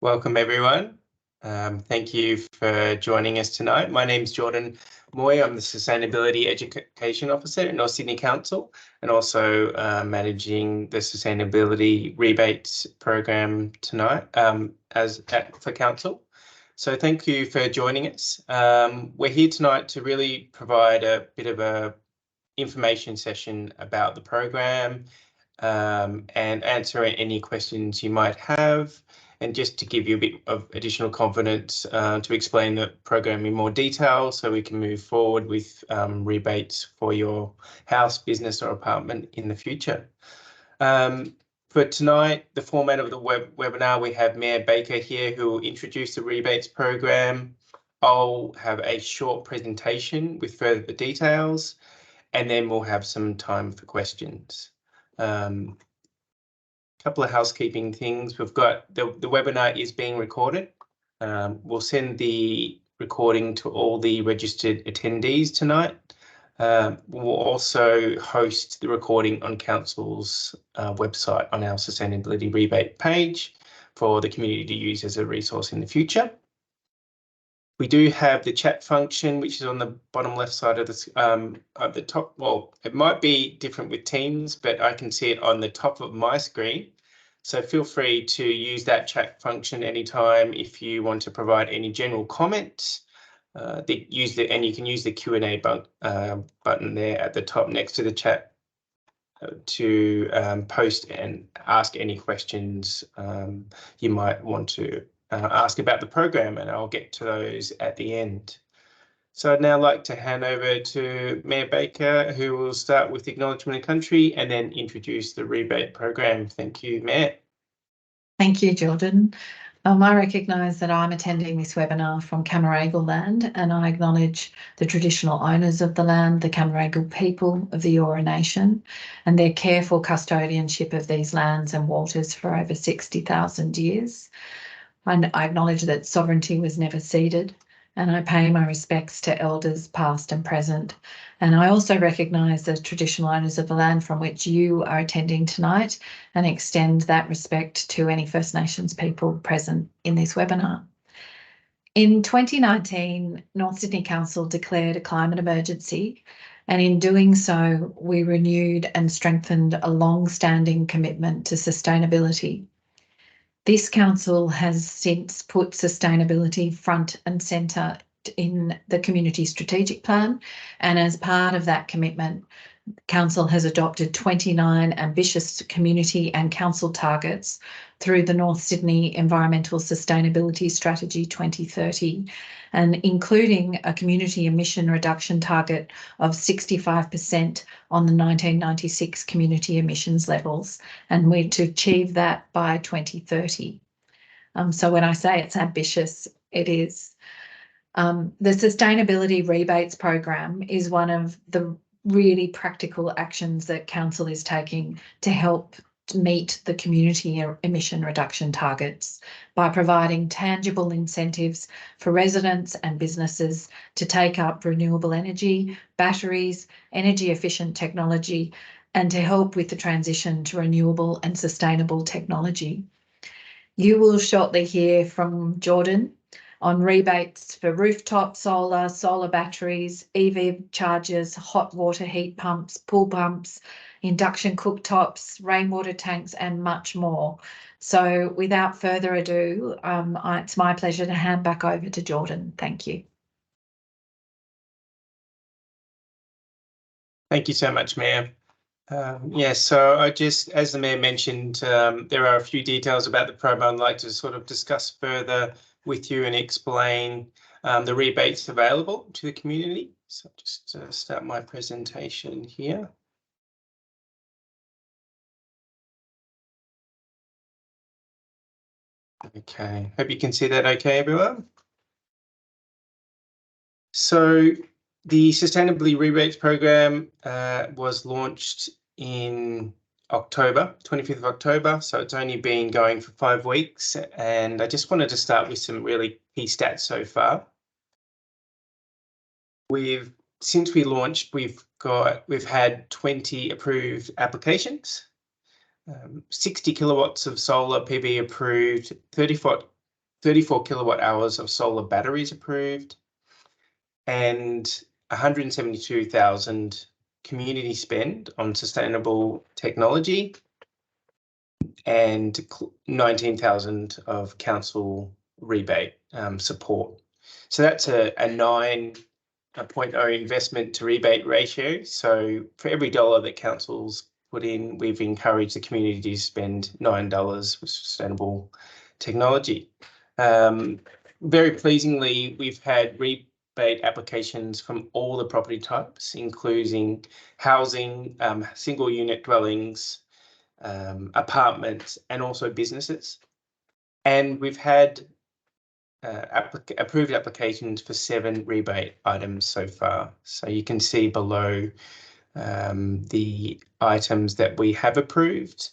Welcome everyone. Thank you for joining us tonight. My name is Jordan Moy. I'm the Sustainability Education Officer at North Sydney Council and also managing the Sustainability Rebates program tonight for Council. So thank you for joining us. We're here tonight to really provide a bit of a information session about the program and answer any questions you might have, and just to give you a bit of additional confidence to explain the program in more detail so we can move forward with rebates for your house, business or apartment in the future. For tonight, the format of the webinar, we have Mayor Baker here who will introduce the rebates program. I'll have a short presentation with further details, and then we'll have some time for questions. Couple of housekeeping things. We've got the webinar is being recorded. We'll send the recording to all the registered attendees tonight. We'll also host the recording on Council's website on our Sustainability Rebate page for the community to use as a resource in the future. We do have the chat function, which is on the bottom left side of the top. Well, it might be different with Teams, but I can see it on the top of my screen. So feel free to use that chat function anytime if you want to provide any general comments. And you can use the Q&A button there at the top next to the chat to post and ask any questions you might want to ask about the program, and I'll get to those at the end. So I'd now like to hand over to Mayor Baker, who will start with Acknowledgement of Country and then introduce the rebate program. Thank you, Mayor. Thank you, Jordan. I recognise that I'm attending this webinar from Cammeraygal land, and I acknowledge the traditional owners of the land, the Cammeraygal people of the Eora Nation, and their careful custodianship of these lands and waters for over 60,000 years. I acknowledge that sovereignty was never ceded, and I pay my respects to elders past and present. And I also recognise the traditional owners of the land from which you are attending tonight and extend that respect to any First Nations people present in this webinar. In 2019, North Sydney Council declared a climate emergency, and in doing so, we renewed and strengthened a long-standing commitment to sustainability. This council has since put sustainability front and centre in the community strategic plan, and as part of that commitment, council has adopted 29 ambitious community and council targets through the North Sydney Environmental Sustainability Strategy 2030, and including a community emission reduction target of 65% on the 1996 community emissions levels, and we're to achieve that by 2030. So when I say it's ambitious, it is. The Sustainability Rebates program is one of the really practical actions that council is taking to help meet the community emission reduction targets by providing tangible incentives for residents and businesses to take up renewable energy, batteries, energy efficient technology, and to help with the transition to renewable and sustainable technology. You will shortly hear from Jordan on rebates for rooftop solar, solar batteries, EV chargers, hot water heat pumps, pool pumps, induction cooktops, rainwater tanks, and much more. So without further ado, it's my pleasure to hand back over to Jordan. Thank you. Thank you so much, Mayor. So I just, as the Mayor mentioned, there are a few details about the program I'd like to sort of discuss further with you and explain the rebates available to the community. So just start my presentation here. Okay, hope you can see that okay, everyone. So the Sustainability Rebates program was launched in October, 25th of October, so it's only been going for 5 weeks, and I just wanted to start with some really key stats so far. Since we launched, we've had 20 approved applications, 60 kilowatts of solar PV approved, 34 34 kilowatt hours of solar batteries approved, and 172,000 community spend on sustainable technology, and 19,000 of council rebate support. So that's a 9.0 investment to rebate ratio. So for every dollar that councils put in, we've encouraged the community to spend $9 with sustainable technology. Very pleasingly, we've had rebate applications from all the property types, including housing, single unit dwellings, apartments, and also businesses. And we've had approved applications for 7 rebate items so far. So you can see below the items that we have approved.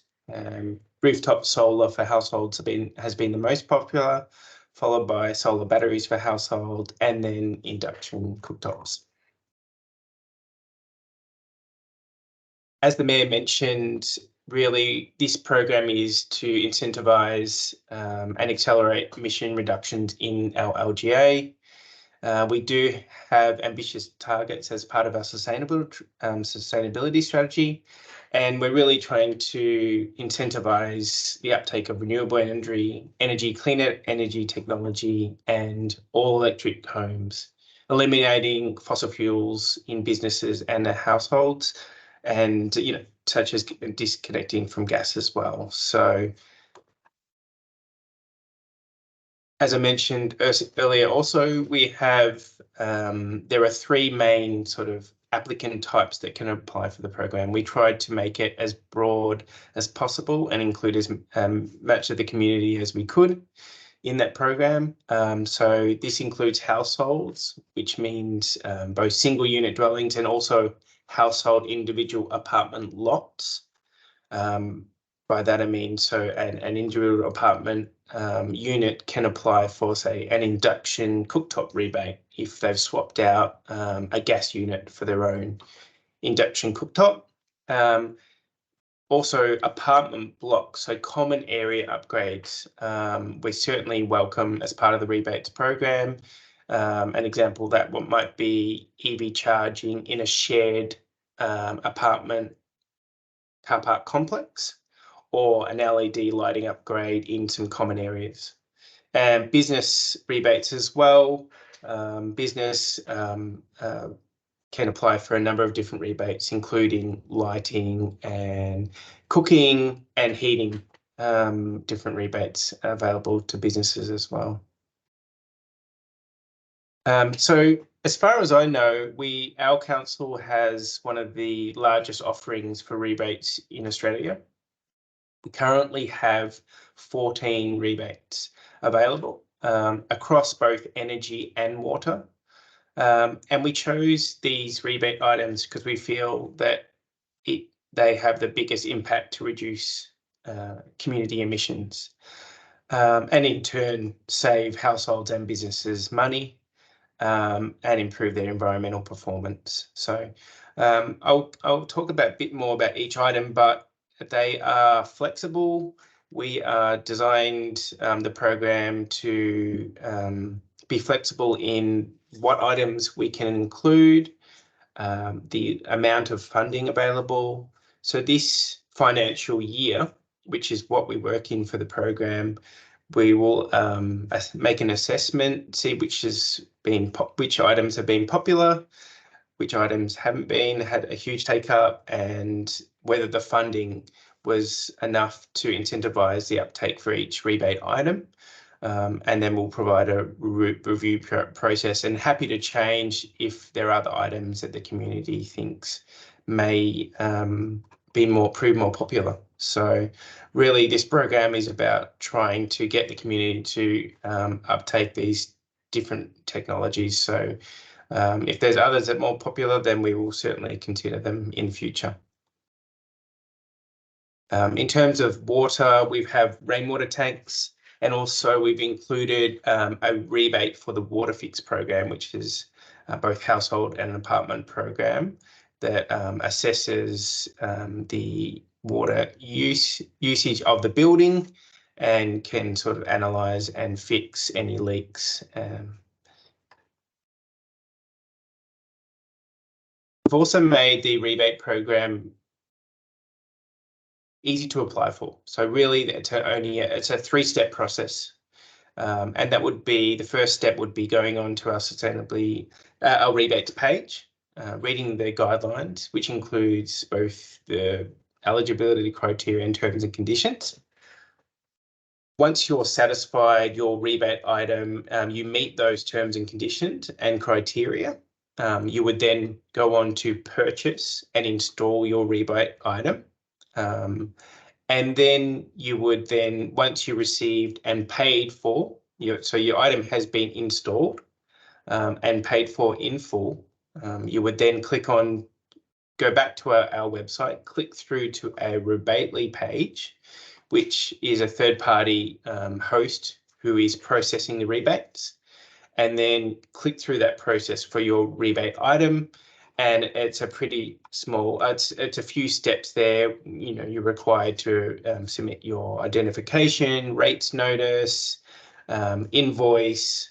Rooftop solar for households has been the most popular, followed by solar batteries for household, and then induction cooktops. As the Mayor mentioned, really this program is to incentivise and accelerate emission reductions in our LGA. We do have ambitious targets as part of our sustainability strategy, and we're really trying to incentivise the uptake of renewable energy, cleaner energy technology, and all electric homes, eliminating fossil fuels in businesses and their households, and such as disconnecting from gas as well. So as I mentioned earlier, also we have there are 3 main sort of applicant types that can apply for the program. We tried to make it as broad as possible and include as much of the community as we could in that program. So this includes households, which means both single unit dwellings and also household individual apartment lots. By that I mean, so an individual apartment unit can apply for, say, an induction cooktop rebate if they've swapped out a gas unit for their own induction cooktop. Also, apartment blocks, so common area upgrades, we certainly welcome as part of the rebates program. An example that might be EV charging in a shared apartment car park complex, or an LED lighting upgrade in some common areas. And business rebates as well. Business can apply for a number of different rebates, including lighting and cooking and heating, different rebates available to businesses as well. So as far as I know, our council has one of the largest offerings for rebates in Australia. We currently have 14 rebates available across both energy and water. And we chose these rebate items because we feel that they have the biggest impact to reduce community emissions, and in turn save households and businesses money, and improve their environmental performance. So I'll talk a bit more about each item, but they are flexible. We designed the program to be flexible in what items we can include, the amount of funding available. So this financial year, which is what we work in for the program, we will make an assessment, see which items have been popular, which items haven't been, had a huge take up, and whether the funding was enough to incentivise the uptake for each rebate item. And then we'll provide a review process, and happy to change if there are other items that the community thinks may prove more popular. So really this program is about trying to get the community to uptake these different technologies. So if there's others that are more popular, then we will certainly consider them in future. In terms of water, we have rainwater tanks, and also we've included a rebate for the Water Fix program, which is both household and an apartment program that assesses the water usage of the building and can sort of analyse and fix any leaks. We've also made the rebate program easy to apply for. So really, it's a 3-step process, and that would be the first step would be going on to our rebates page, reading the guidelines, which includes both the eligibility criteria and terms and conditions. Once you're satisfied your rebate item, you meet those terms and conditions and criteria, you would then go on to purchase and install your rebate item. And then you would then, once you received and paid for, so your item has been installed and paid for in full, you would then go back to our website, click through to a Rebately page, which is a third-party host who is processing the rebates, and then click through that process for your rebate item. And it's a pretty small, it's a few steps there. You're required to submit your identification, rates notice, invoice,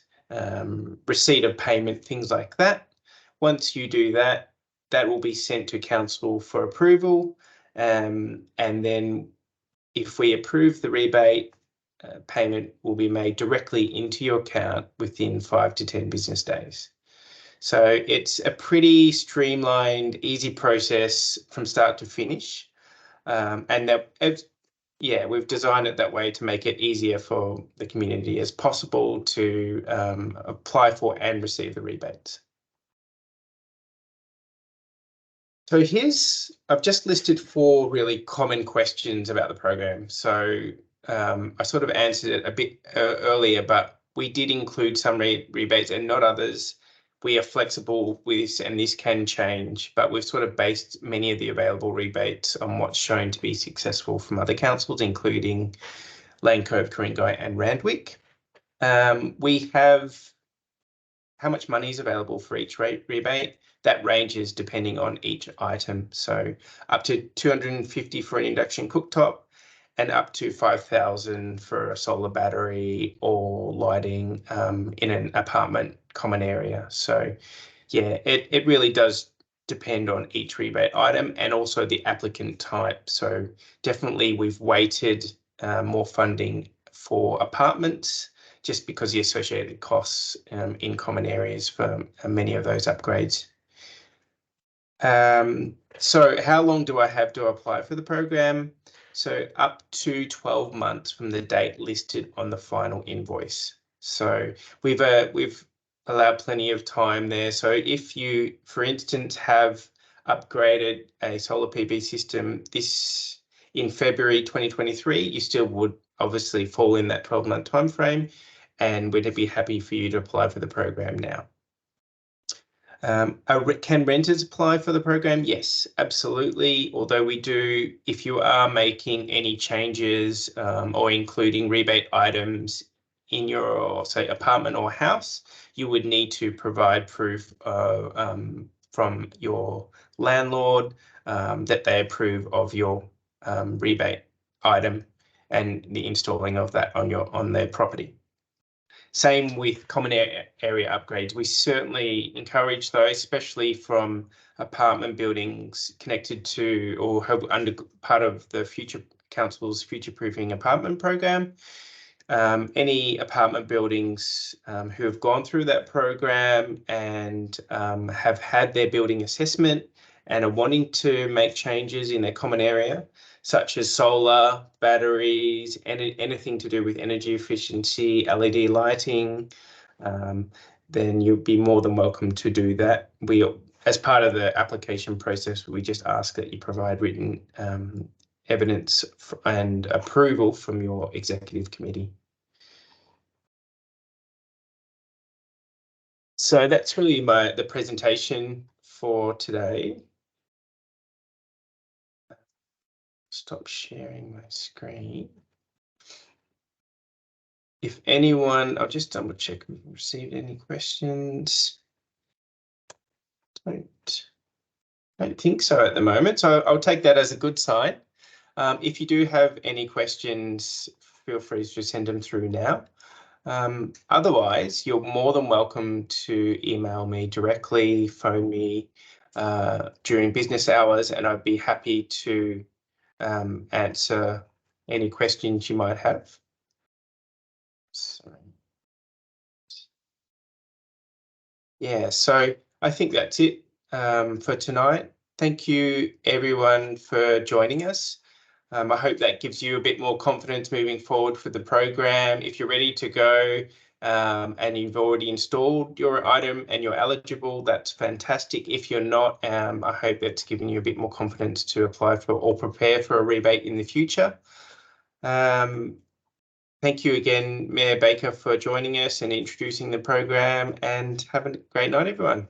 receipt of payment, things like that. Once you do that, that will be sent to council for approval. And then if we approve the rebate, payment will be made directly into your account within 5 to 10 business days. So it's a pretty streamlined, easy process from start to finish. We've designed it that way to make it easier for the community as possible to apply for and receive the rebates. So I've just listed 4 really common questions about the program. So I sort of answered it a bit earlier, but we did include some rebates and not others. We are flexible with this, and this can change, but we've sort of based many of the available rebates on what's shown to be successful from other councils, including Lane Cove, Ku-ring-gai and Randwick. We have how much money is available for each rebate. That ranges depending on each item. So up to 250 for an induction cooktop and up to 5,000 for a solar battery or lighting in an apartment common area. So yeah, it really does depend on each rebate item and also the applicant type. So definitely we've weighted more funding for apartments just because the associated costs in common areas for many of those upgrades. So how long do I have to apply for the program? So up to 12 months from the date listed on the final invoice. So we've allowed plenty of time there. So if you, for instance, have upgraded a solar PV system in February 2023, you still would obviously fall in that 12-month time frame, and we'd be happy for you to apply for the program now. Can renters apply for the program? Yes, absolutely. Although we do, if you are making any changes or including rebate items in your, say, apartment or house, you would need to provide proof from your landlord that they approve of your rebate item and the installing of that on their property. Same with common area upgrades. We certainly encourage those, especially from apartment buildings connected to or under part of the Future Council's Future Proofing Apartment Program. Any apartment buildings who have gone through that program and have had their building assessment and are wanting to make changes in their common area, such as solar, batteries, anything to do with energy efficiency, LED lighting, then you'd be more than welcome to do that. As part of the application process, we just ask that you provide written evidence and approval from your executive committee. So that's really the presentation for today. Stop sharing my screen. If anyone, I'll just double check if we've received any questions. Don't think so at the moment, so I'll take that as a good sign. If you do have any questions, feel free to send them through now. Otherwise, you're more than welcome to email me directly, phone me during business hours, and I'd be happy to answer any questions you might have. So, yeah, so I think that's it for tonight. Thank you everyone for joining us. I hope that gives you a bit more confidence moving forward for the program. If you're ready to go and you've already installed your item and you're eligible, that's fantastic. If you're not, I hope that's given you a bit more confidence to apply for or prepare for a rebate in the future. Thank you again, Mayor Baker, for joining us and introducing the program, and have a great night, everyone.